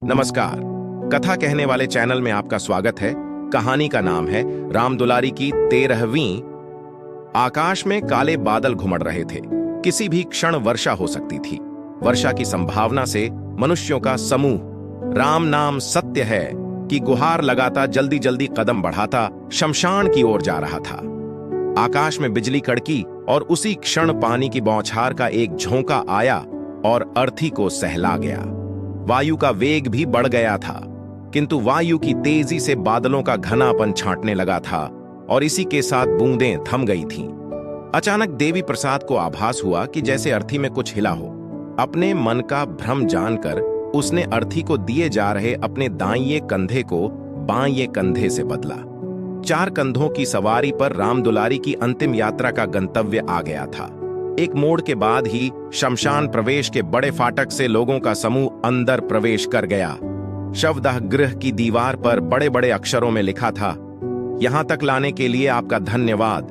नमस्कार। कथा कहने वाले चैनल में आपका स्वागत है। कहानी का नाम है राम दुलारी की 13वीं। आकाश में काले बादल घुमड़ रहे थे। किसी भी क्षण वर्षा हो सकती थी। वर्षा की संभावना से मनुष्यों का समूह राम नाम सत्य है कि गुहार लगाता जल्दी जल्दी कदम बढ़ाता शमशान की ओर जा रहा था। आकाश में बिजली कड़की और उसी क्षण पानी की बौछार का एक झोंका आया और अर्थी को सहला गया। वायु का वेग भी बढ़ गया था, किंतु वायु की तेजी से बादलों का घनापन छांटने लगा था और इसी के साथ बूंदें थम गई थीं। अचानक देवी प्रसाद को आभास हुआ कि जैसे अर्थी में कुछ हिला हो। अपने मन का भ्रम जानकर उसने अर्थी को दिए जा रहे अपने दाहिने कंधे को बाएं कंधे से बदला। 4 कंधों की सवारी पर राम दुलारी की अंतिम यात्रा का गंतव्य आ गया था। एक मोड़ के बाद ही शमशान प्रवेश के बड़े फाटक से लोगों का समूह अंदर प्रवेश कर गया। शवदाह गृह की दीवार पर बड़े बड़े अक्षरों में लिखा था, यहां तक लाने के लिए आपका धन्यवाद।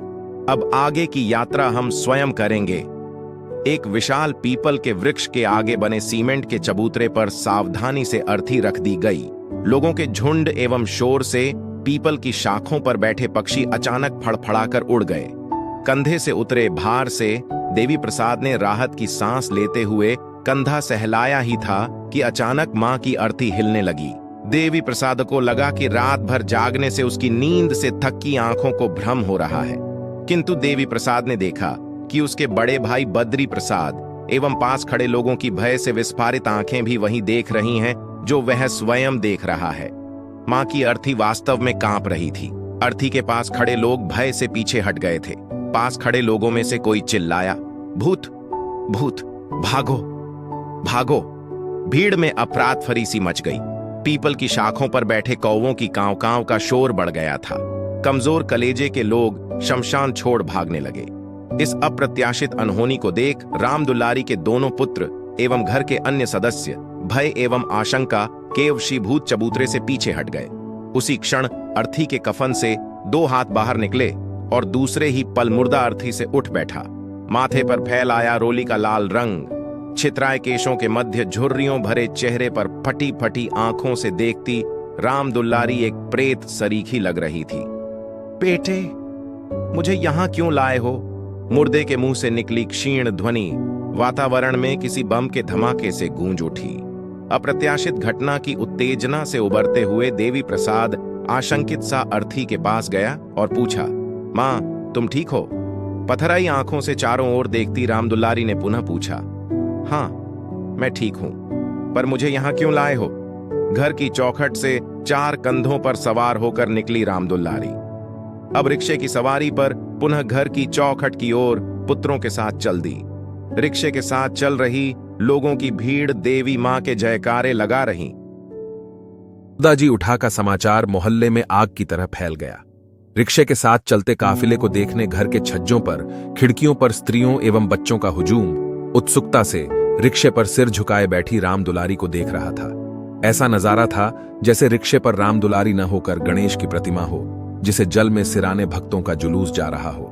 अब आगे की यात्रा हम स्वयं करेंगे। एक विशाल पीपल के वृक्ष के आगे बने सीमेंट के चबूतरे पर सावधानी से अर्थी रख दी गई। लोगों के झुंड एवं शोर से पीपल की शाखों पर बैठे पक्षी अचानक फड़फड़ाकर उड़ गए। कंधे से उतरे भार से देवी प्रसाद ने राहत की सांस लेते हुए कंधा सहलाया ही था कि अचानक मां की अर्थी हिलने लगी। देवी प्रसाद को लगा कि रात भर जागने से उसकी नींद से थकी आंखों को भ्रम हो रहा है, किंतु देवी प्रसाद ने देखा कि उसके बड़े भाई बद्री प्रसाद एवं पास खड़े लोगों की भय से विस्फारित आंखें भी वही देख रही हैं जो वह स्वयं देख रहा है। मां की अर्थी वास्तव में कांप रही थी। अर्थी के पास खड़े लोग भय से पीछे हट गए थे। पास खड़े लोगों में से कोई चिल्लाया, भूत भूत, भागो भागो। भीड़ में अफरात फरीसी मच गई। पीपल की शाखों पर बैठे कौवों की कांव कांव का शोर बढ़ गया था। कमजोर कलेजे के लोग शमशान छोड़ भागने लगे। इस अप्रत्याशित अनहोनी को देख राम दुलारी के दोनों पुत्र एवं घर के अन्य सदस्य भय एवं आशंका के वशीभूत चबूतरे से पीछे हट गए। उसी क्षण अर्थी के कफन से 2 हाथ बाहर निकले और दूसरे ही पल मुर्दा अर्थी से उठ बैठा। माथे पर फैल आया रोली का लाल रंग। छितराए केशों के मध्य झुर्रियों भरे चेहरे पर फटी फटी आंखों से देखती राम दुलारी एक प्रेत सरीखी लग रही थी। बेटे, मुझे यहां क्यों लाए हो? मुर्दे के मुंह से निकली क्षीण ध्वनि वातावरण में किसी बम के धमाके से गूंज उठी। अप्रत्याशित घटना की उत्तेजना से उबरते हुए देवी प्रसाद आशंकित सा अर्थी के पास गया और पूछा, मां, तुम ठीक हो? पथराई आंखों से चारों ओर देखती राम दुलारी ने पुनः पूछा, हां, मैं ठीक हूं, पर मुझे यहां क्यों लाए हो? घर की चौखट से 4 कंधों पर सवार होकर निकली राम दुलारी। अब रिक्शे की सवारी पर पुनः घर की चौखट की ओर पुत्रों के साथ चल दी। रिक्शे के साथ चल रही लोगों की भीड़ देवी मां के जयकारे लगा रही। दादाजी उठा का समाचार मोहल्ले में आग की तरह फैल गया। रिक्शे के साथ चलते काफिले को देखने घर के छज्जों पर, खिड़कियों पर स्त्रियों एवं बच्चों का हुजूम उत्सुकता से रिक्शे पर सिर झुकाए बैठी राम दुलारी को देख रहा था। ऐसा नजारा था जैसे रिक्शे पर राम दुलारी न होकर गणेश की प्रतिमा हो, जिसे जल में सिराने भक्तों का जुलूस जा रहा हो।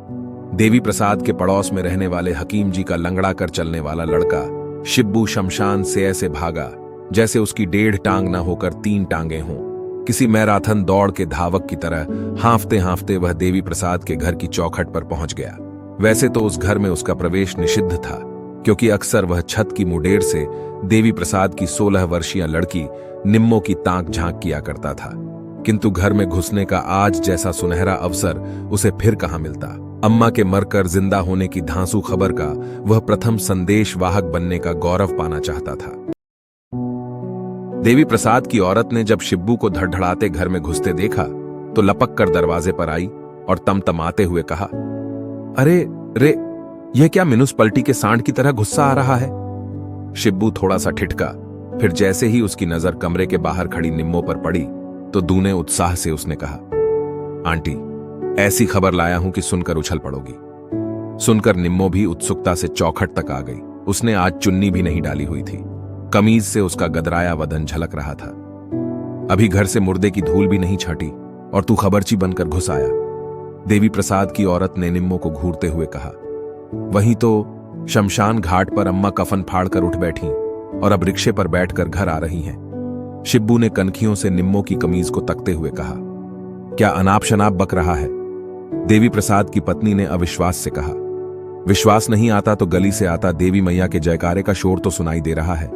देवी प्रसाद के पड़ोस में रहने वाले हकीम जी का लंगड़ा कर चलने वाला लड़का शिब्बू शमशान से ऐसे भागा जैसे उसकी 1.5 टांग न होकर 3 टांगे हों। किसी मैराथन दौड़ के धावक की तरह हांफते हांफते वह देवी प्रसाद के घर की चौखट पर पहुंच गया। वैसे तो उस घर में उसका प्रवेश निषिद्ध था, क्योंकि अक्सर वह छत की मुडेर से देवी प्रसाद की 16 वर्षीय लड़की निम्मो की ताक झांक किया करता था, किंतु घर में घुसने का आज जैसा सुनहरा अवसर उसे फिर कहां मिलता। अम्मा के मरकर जिंदा होने की धांसू खबर का वह प्रथम संदेश वाहक बनने का गौरव पाना चाहता था। देवी प्रसाद की औरत ने जब शिब्बू को धड़धड़ाते घर में घुसते देखा तो लपक कर दरवाजे पर आई और तमतमाते हुए कहा, अरे रे, यह क्या म्युनिसिपैलिटी के सांड की तरह गुस्सा आ रहा है? शिब्बू थोड़ा सा ठिठका, फिर जैसे ही उसकी नजर कमरे के बाहर खड़ी निम्मो पर पड़ी तो दूने उत्साह से उसने कहा, आंटी, ऐसी खबर लाया हूं कि सुनकर उछल पड़ोगी। सुनकर निम्मो भी उत्सुकता से चौखट तक आ गई। उसने आज चुन्नी भी नहीं डाली हुई थी। कमीज से उसका गदराया वदन झलक रहा था। अभी घर से मुर्दे की धूल भी नहीं छाटी और तू खबरची बनकर घुस आया। देवी प्रसाद की औरत ने निम्मो को घूरते हुए कहा। वहीं तो शमशान घाट पर अम्मा कफन फाड़ कर उठ बैठी और अब रिक्शे पर बैठकर घर आ रही हैं। शिब्बू ने कनखियों से निम्मो की कमीज को तकते हुए कहा, क्या अनाप शनाप बक रहा है? देवी प्रसाद की पत्नी ने अविश्वास से कहा। विश्वास नहीं आता तो गली से आता देवी मैया के जयकारे का शोर तो सुनाई दे रहा है।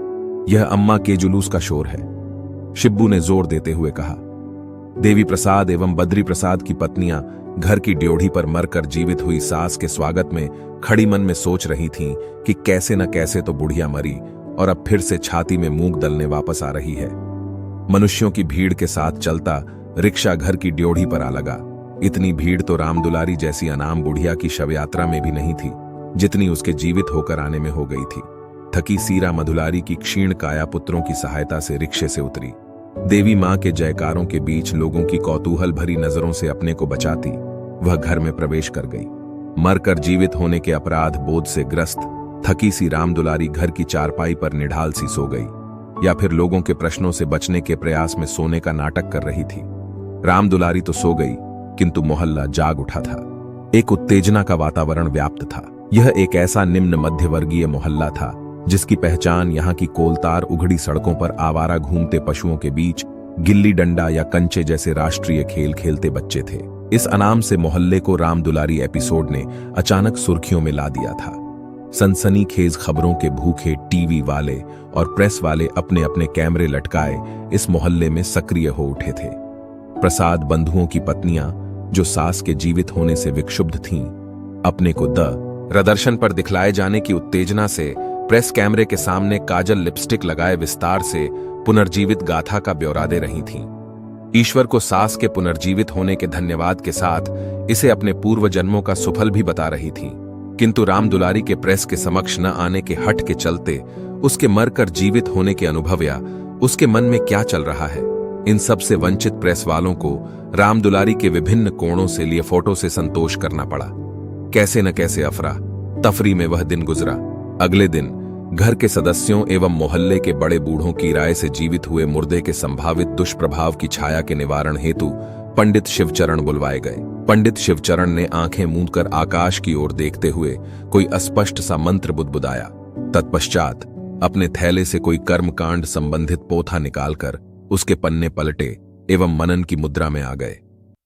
यह अम्मा के जुलूस का शोर है, शिब्बू ने जोर देते हुए कहा। देवी प्रसाद एवं बद्री प्रसाद की पत्नियां घर की ड्योढ़ी पर मरकर जीवित हुई सास के स्वागत में खड़ी मन में सोच रही थीं कि कैसे न कैसे तो बुढ़िया मरी और अब फिर से छाती में मूंग दलने वापस आ रही है। मनुष्यों की भीड़ के साथ चलता रिक्शा घर की ड्योढ़ी पर आ लगा। इतनी भीड़ तो रामदुलारी जैसी अनाम बुढ़िया की शव यात्रा में भी नहीं थी, जितनी उसके जीवित होकर आने में हो गई थी। थकी सीरा मधुलारी की क्षीण काया पुत्रों की सहायता से रिक्शे से उतरी। देवी मां के जयकारों के बीच लोगों की कौतूहल भरी नजरों से अपने को बचाती वह घर में प्रवेश कर गई। मरकर जीवित होने के अपराध बोध से ग्रस्त थकी सी रामदुलारी घर की चारपाई पर निढाल सी सो गई, या फिर लोगों के प्रश्नों से बचने के प्रयास में सोने का नाटक कर रही थी। रामदुलारी तो सो गई, किंतु मोहल्ला जाग उठा था। एक उत्तेजना का वातावरण व्याप्त था। यह एक ऐसा निम्न मध्यवर्गीय मोहल्ला था जिसकी पहचान यहाँ की कोलतार उघड़ी सड़कों पर आवारा घूमते पशुओं के बीच गिल्ली डंडा या कंचे जैसे राष्ट्रीय खेल खेलते बच्चे थे। इस अनाम से मोहल्ले को रामदुलारी एपिसोड ने अचानक सुर्खियों में ला दिया था। सनसनीखेज खबरों के भूखे टीवी वाले और प्रेस वाले अपने अपने कैमरे लटकाए इस मोहल्ले में सक्रिय हो उठे थे। प्रसाद बंधुओं की पत्नियां जो सास के जीवित होने से विक्षुब्ध थीं, अपने को प्रदर्शन पर दिखलाए जाने की उत्तेजना से प्रेस कैमरे के सामने काजल लिपस्टिक लगाए विस्तार से पुनर्जीवित गाथा का ब्यौरा दे रही थीं। ईश्वर को सास के पुनर्जीवित होने के धन्यवाद के साथ इसे अपने पूर्व जन्मों का सुफल भी बता रही थीं। किंतु रामदुलारी के प्रेस के समक्ष न आने के हट के चलते उसके मरकर जीवित होने के अनुभव या उसके मन में क्या चल रहा है, इन सब से वंचित प्रेस वालों को रामदुलारी के विभिन्न कोणों से लिए फोटो से संतोष करना पड़ा। कैसे न कैसे अफरा तफरी में वह दिन गुजरा। अगले दिन घर के सदस्यों एवं मोहल्ले के बड़े बूढ़ों की राय से जीवित हुए मुर्दे के संभावित दुष्प्रभाव की छाया के निवारण हेतु पंडित शिवचरण बुलवाए गए। पंडित शिवचरण ने आंखें मूंदकर आकाश की ओर देखते हुए कोई अस्पष्ट सा मंत्र बुदबुदाया। तत्पश्चात अपने थैले से कोई कर्मकांड संबंधित पोथा निकालकर उसके पन्ने पलटे एवं मनन की मुद्रा में आ गए।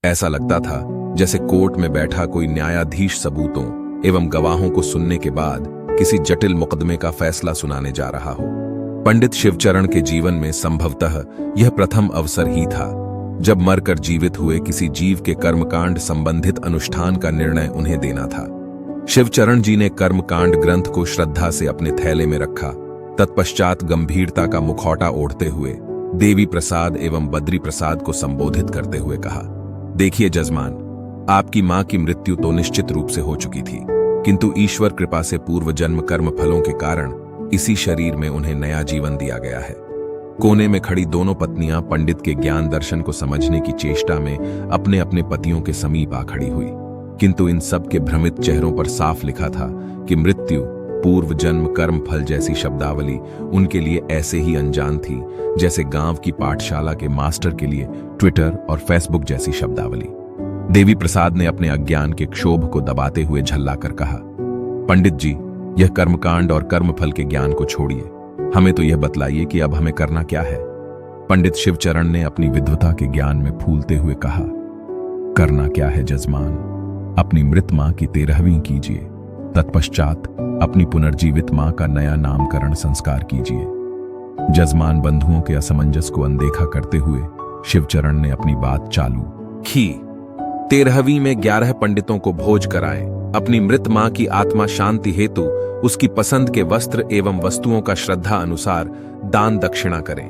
ऐसा लगता था जैसे कोर्ट में बैठा कोई न्यायाधीश सबूतों एवं गवाहों को सुनने के बाद किसी जटिल मुकदमे का फैसला सुनाने जा रहा हो। पंडित शिवचरण के जीवन में संभवतः यह प्रथम अवसर ही था जब मरकर जीवित हुए किसी जीव के कर्मकांड संबंधित अनुष्ठान का निर्णय उन्हें देना था। शिवचरण जी ने कर्मकांड ग्रंथ को श्रद्धा से अपने थैले में रखा। तत्पश्चात गंभीरता का मुखौटा ओढ़ते हुए देवी प्रसाद एवं बद्री प्रसाद को संबोधित करते हुए कहा, देखिए जजमान, आपकी मां की मृत्यु तो निश्चित रूप से हो चुकी थी, किंतु ईश्वर कृपा से पूर्व जन्म कर्म फलों के कारण इसी शरीर में उन्हें नया जीवन दिया गया है। कोने में खड़ी दोनों पत्नियां पंडित के ज्ञान दर्शन को समझने की चेष्टा में अपने अपने पतियों के समीप आ खड़ी हुई, किंतु इन सब के भ्रमित चेहरों पर साफ लिखा था कि मृत्यु, पूर्व जन्म कर्म फल जैसी शब्दावली उनके लिए ऐसे ही अनजान थी जैसे गांव की पाठशाला के मास्टर के लिए ट्विटर और फेसबुक जैसी शब्दावली। देवी प्रसाद ने अपने अज्ञान के क्षोभ को दबाते हुए झल्लाकर कहा, पंडित जी, यह कर्मकांड और कर्मफल के ज्ञान को छोड़िए, हमें तो यह बतलाइए कि अब हमें करना क्या है। पंडित शिवचरण ने अपनी विद्वता के ज्ञान में फूलते हुए कहा, करना क्या है जजमान, अपनी मृत मां की 13वीं कीजिए, तत्पश्चात अपनी पुनर्जीवित मां का नया नामकरण संस्कार कीजिए। जजमान बंधुओं के असमंजस को अनदेखा करते हुए शिवचरण ने अपनी बात चालू की। 13वीं में 11 पंडितों को भोज कराएं, अपनी मृत मां की आत्मा शांति हेतु उसकी पसंद के वस्त्र एवं वस्तुओं का श्रद्धा अनुसार दान दक्षिणा करें।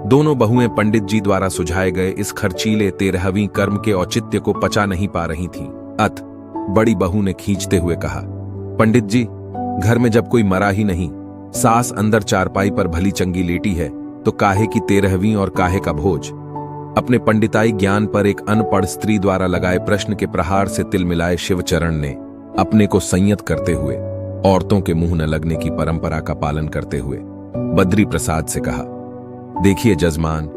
दोनों बहुएं पंडित जी द्वारा सुझाए गए इस खर्चीले 13वीं कर्म के औचित्य को पचा नहीं पा रही थीं। अत बड़ी बहू ने खींचते हुए कहा, पंडित जी, घर में जब कोई मरा ही नहीं, सास अंदर चारपाई पर भली चंगी लेटी है, तो काहे की 13वीं और काहे का भोज। अपने पंडिताई ज्ञान पर एक अनपढ़ स्त्री द्वारा लगाए प्रश्न के प्रहार से तिलमिलाए शिवचरण ने अपने को संयत करते हुए औरतों के मुंह न लगने की परंपरा का पालन करते हुए बद्री प्रसाद से कहा, देखिए जजमान,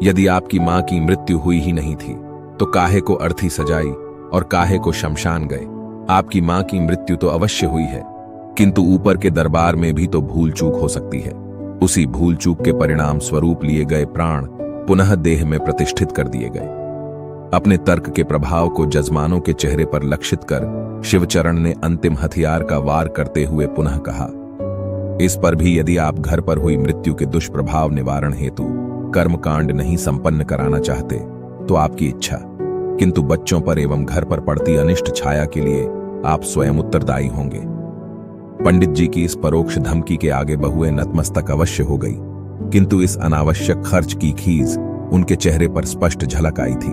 यदि आपकी मां की मृत्यु हुई ही नहीं थी तो काहे को अर्थी सजाई और काहे को शमशान गए। आपकी मां की मृत्यु तो अवश्य हुई है, किंतु ऊपर के दरबार में भी तो भूल चूक हो सकती है। उसी भूल चूक के परिणाम स्वरूप लिए गए प्राण पुनः देह में प्रतिष्ठित कर दिए गए। अपने तर्क के प्रभाव को जजमानों के चेहरे पर लक्षित कर शिवचरण ने अंतिम हथियार का वार करते हुए पुनः कहा, इस पर भी यदि आप घर पर हुई मृत्यु के दुष्प्रभाव निवारण हेतु कर्मकांड नहीं संपन्न कराना चाहते तो आपकी इच्छा, किंतु बच्चों पर एवं घर पर पड़ती अनिष्ट छाया के लिए आप स्वयं उत्तरदायी होंगे। पंडित जी की इस परोक्ष धमकी के आगे बहुएं नतमस्तक अवश्य हो गई, किंतु इस अनावश्यक खर्च की खीज उनके चेहरे पर स्पष्ट झलक आई थी।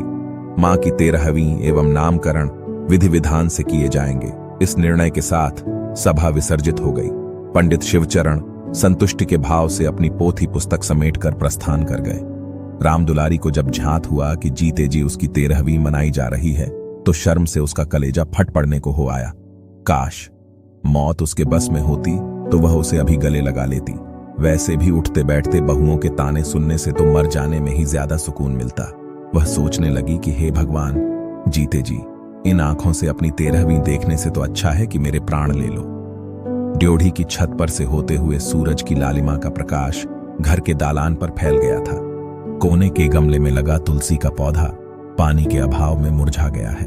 मां की 13वीं एवं नामकरण विधि विधान से किए जाएंगे, इस निर्णय के साथ सभा विसर्जित हो गई। पंडित शिवचरण संतुष्टि के भाव से अपनी पोथी पुस्तक समेटकर प्रस्थान कर गए। राम दुलारी को जब झांत हुआ कि जीते जी उसकी 13वीं मनाई जा रही है तो शर्म से उसका कलेजा फट पड़ने को हो आया। काश मौत उसके बस में होती तो वह उसे अभी गले लगा लेती। वैसे भी उठते बैठते बहुओं के ताने सुनने से तो मर जाने में ही ज्यादा सुकून मिलता। वह सोचने लगी कि हे भगवान, जीते जी इन आंखों से अपनी 13वीं देखने से तो अच्छा है कि मेरे प्राण ले लो। ड्योढ़ी की छत पर से होते हुए सूरज की लालिमा का प्रकाश घर के दालान पर फैल गया था। कोने के गमले में लगा तुलसी का पौधा पानी के अभाव में मुरझा गया है।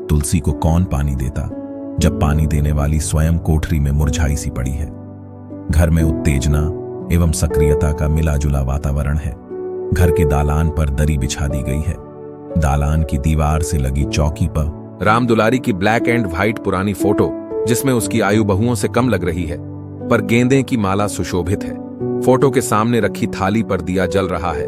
तुलसी को कौन पानी देता जब पानी देने वाली स्वयं कोठरी में मुरझाई सी पड़ी है। घर में उत्तेजना एवं सक्रियता का मिला जुला वातावरण है। घर के दालान पर दरी बिछा दी गई है। दालान की दीवार से लगी चौकी पर राम दुलारी की ब्लैक एंड व्हाइट पुरानी फोटो, जिसमें उसकी आयु बहुओं से कम लग रही है, पर गेंदे की माला सुशोभित है। फोटो के सामने रखी थाली पर दिया जल रहा है।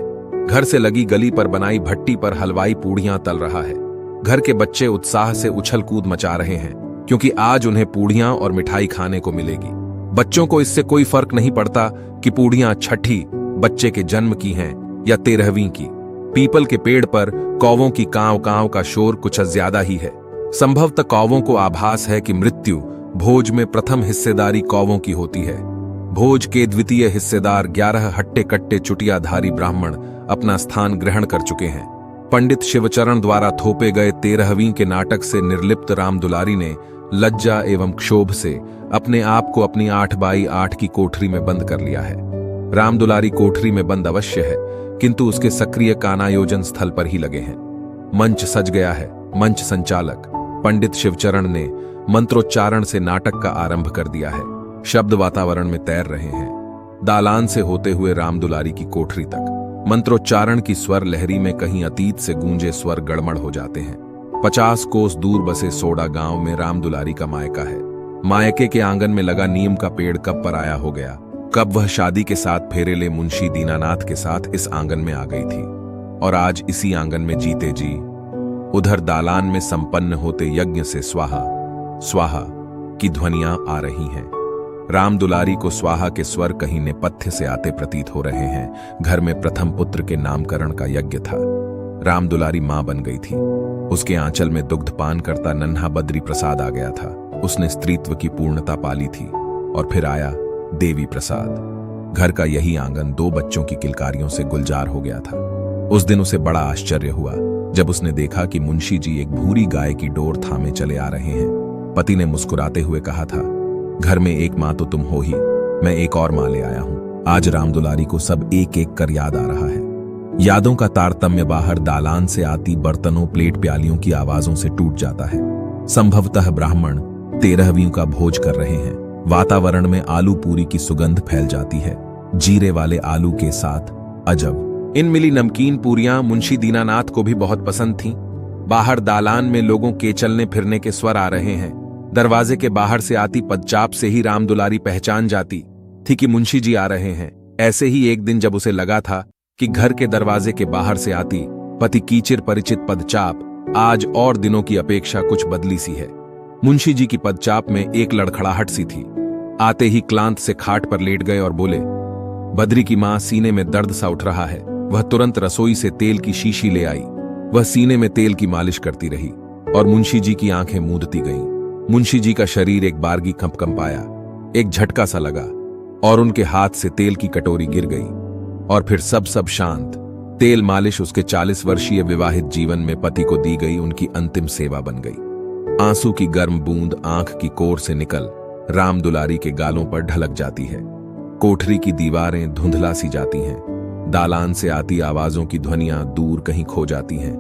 घर से लगी गली पर बनाई भट्टी पर हलवाई पूड़ियां तल रहा है। घर के बच्चे उत्साह से उछल कूद मचा रहे हैं, क्योंकि आज उन्हें पूड़ियां और मिठाई खाने को मिलेगी। बच्चों को इससे कोई फर्क नहीं पड़ता कि पूड़ियां छठी बच्चे के जन्म की हैं या 13वीं की। पीपल के पेड़ पर कौवों की कांव कांव का शोर कुछ ज्यादा ही है। संभवतः कौवों को आभास है कि मृत्यु भोज में प्रथम हिस्सेदारी कौवों की होती है। भोज के द्वितीय हिस्सेदार 11 हट्टे कट्टे चुटियाधारी ब्राह्मण अपना स्थान ग्रहण कर चुके हैं। पंडित शिवचरण द्वारा थोपे गए 13वीं के नाटक से निर्लिप्त राम दुलारी ने लज्जा एवं क्षोभ से अपने आप को अपनी 8x8 की कोठरी में बंद कर लिया है। राम दुलारी कोठरी में बंद अवश्य है, किंतु उसके सक्रिय कानायोजन स्थल पर ही लगे हैं। मंच सज गया है। मंच संचालक पंडित शिवचरण ने मंत्रोच्चारण से नाटक का आरंभ कर दिया है। शब्द वातावरण में तैर रहे हैं। दालान से होते हुए राम दुलारी की कोठरी तक मंत्रोच्चारण की स्वर लहरी में कहीं अतीत से गूंजे स्वर गड़मड़ हो जाते हैं। 50 कोस दूर बसे सोडा गांव में राम दुलारी का मायका है। मायके के आंगन में लगा नीम का पेड़ कब पर आया हो गया, कब वह शादी के साथ फेरेले मुंशी दीनानाथ के साथ इस आंगन में आ गई थी, और आज इसी आंगन में जीते जी उधर दालान में संपन्न होते यज्ञ से स्वाहा स्वाहा की ध्वनियां आ रही हैं। राम दुलारी को स्वाहा के स्वर कहीं नेपथ्य से आते प्रतीत हो रहे हैं। घर में प्रथम पुत्र के नामकरण का यज्ञ था। राम दुलारी मां बन गई थी। उसके आंचल में दुग्धपान करता नन्हा बद्री प्रसाद आ गया था। उसने स्त्रीत्व की पूर्णता पाली थी। और फिर आया देवी प्रसाद। घर का यही आंगन 2 बच्चों की किलकारियों से गुलजार हो गया था। उस दिन उसे बड़ा आश्चर्य हुआ जब उसने देखा कि मुंशी जी एक भूरी गाय की डोर थामे चले आ रहे हैं। पति ने मुस्कुराते हुए कहा था, घर में एक मां तो तुम हो ही, मैं एक और मां ले आया हूं। आज राम दुलारी को सब एक एक कर याद आ रहा है। यादों का तारतम्य बाहर दालान से आती बर्तनों प्लेट प्यालियों की आवाजों से टूट जाता है। संभवतः ब्राह्मण 13वीं का भोज कर रहे हैं। वातावरण में आलू पूरी की सुगंध फैल जाती है, जीरे वाले आलू के साथ। अजब, इन मिली नमकीन पूरियां मुंशी दीनानाथ को भी बहुत पसंद थीं। बाहर दालान में लोगों के चलने फिरने के स्वर आ रहे हैं। दरवाजे के बाहर से आती पदचाप से ही राम दुलारी पहचान जाती थी कि मुंशी जी आ रहे हैं। ऐसे ही एक दिन जब उसे लगा था कि घर के दरवाजे के बाहर से आती पति की चिर परिचित पदचाप आज और दिनों की अपेक्षा कुछ बदली सी है। मुंशी जी की पदचाप में एक लड़खड़ाहट सी थी। आते ही क्लांत से खाट पर लेट गए और बोले, बद्री की मां, सीने में दर्द सा उठ रहा है। वह तुरंत रसोई से तेल की शीशी ले आई। वह सीने में तेल की मालिश करती रही और मुंशी जी की आंखें मूंदती गईं। मुंशी जी का शरीर एक बारगी कंपकंपाया। एक झटका सा लगा और उनके हाथ से तेल की कटोरी गिर गई। और फिर सब शांत। तेल मालिश उसके 40 वर्षीय विवाहित जीवन में पति को दी गई उनकी अंतिम सेवा बन गई। आंसू की गर्म बूंद आंख की कोर से निकल राम दुलारी के गालों पर ढलक जाती है। कोठरी की दीवारें धुंधला सी जाती हैं। दालान से आती आवाजों की ध्वनियां दूर कहीं खो जाती हैं।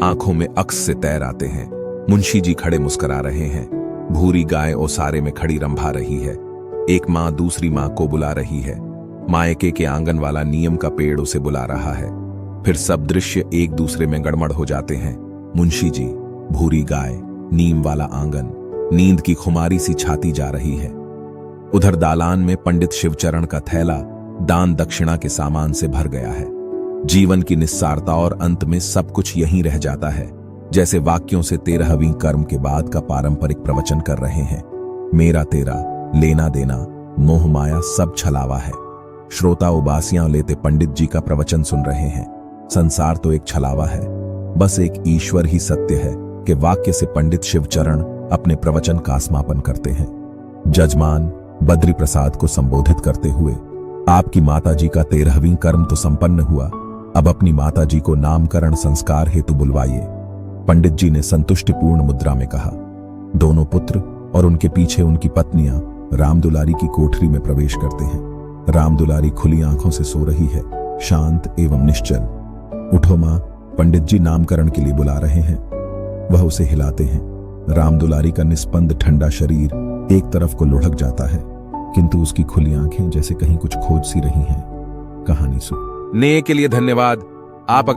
आंखों में अक्स से तैर आते हैं। मुंशी जी खड़े मुस्कुरा रहे हैं। भूरी गाय ओसारे में खड़ी रंभा रही है। एक माँ दूसरी माँ को बुला रही है। मायके के आंगन वाला नीम का पेड़ उसे बुला रहा है। फिर सब दृश्य एक दूसरे में गड़मड़ हो जाते हैं। मुंशी जी, भूरी गाय, नीम वाला आंगन, नींद की खुमारी सी छाती जा रही है। उधर दालान में पंडित शिवचरण का थैला दान दक्षिणा के सामान से भर गया है। जीवन की निस्सारता और अंत में सब कुछ यहीं रह जाता है, जैसे वाक्यों से 13वीं कर्म के बाद का पारंपरिक प्रवचन कर रहे हैं। मेरा तेरा, लेना देना, मोह माया सब छलावा है। श्रोता उबासियां लेते पंडित जी का प्रवचन सुन रहे हैं। संसार तो एक छलावा है, बस एक ईश्वर ही सत्य है कि वाक्य से पंडित शिवचरण अपने प्रवचन का समापन करते हैं। जजमान बद्री प्रसाद को संबोधित करते हुए, आपकी माताजी का 13वीं कर्म तो संपन्न हुआ, अब अपनी माताजी को नामकरण संस्कार हेतु बुलवाइए। पंडित जी ने संतुष्टिपूर्ण मुद्रा में कहा। दोनों पुत्र और उनके पीछे उनकी पत्नियां रामदुलारी की कोठरी में प्रवेश करते हैं। रामदुलारी खुली आंखों से सो रही है, शांत एवं निश्चल। उठो मां, पंडित जी नामकरण के लिए बुला रहे हैं। वह उसे हिलाते हैं। रामदुलारी का निस्पंद ठंडा शरीर एक तरफ को लुढ़क जाता है, किंतु उसकी खुली आंखें जैसे कहीं कुछ खोज सी रही हैं। कहानी सुनने के लिए धन्यवाद। आप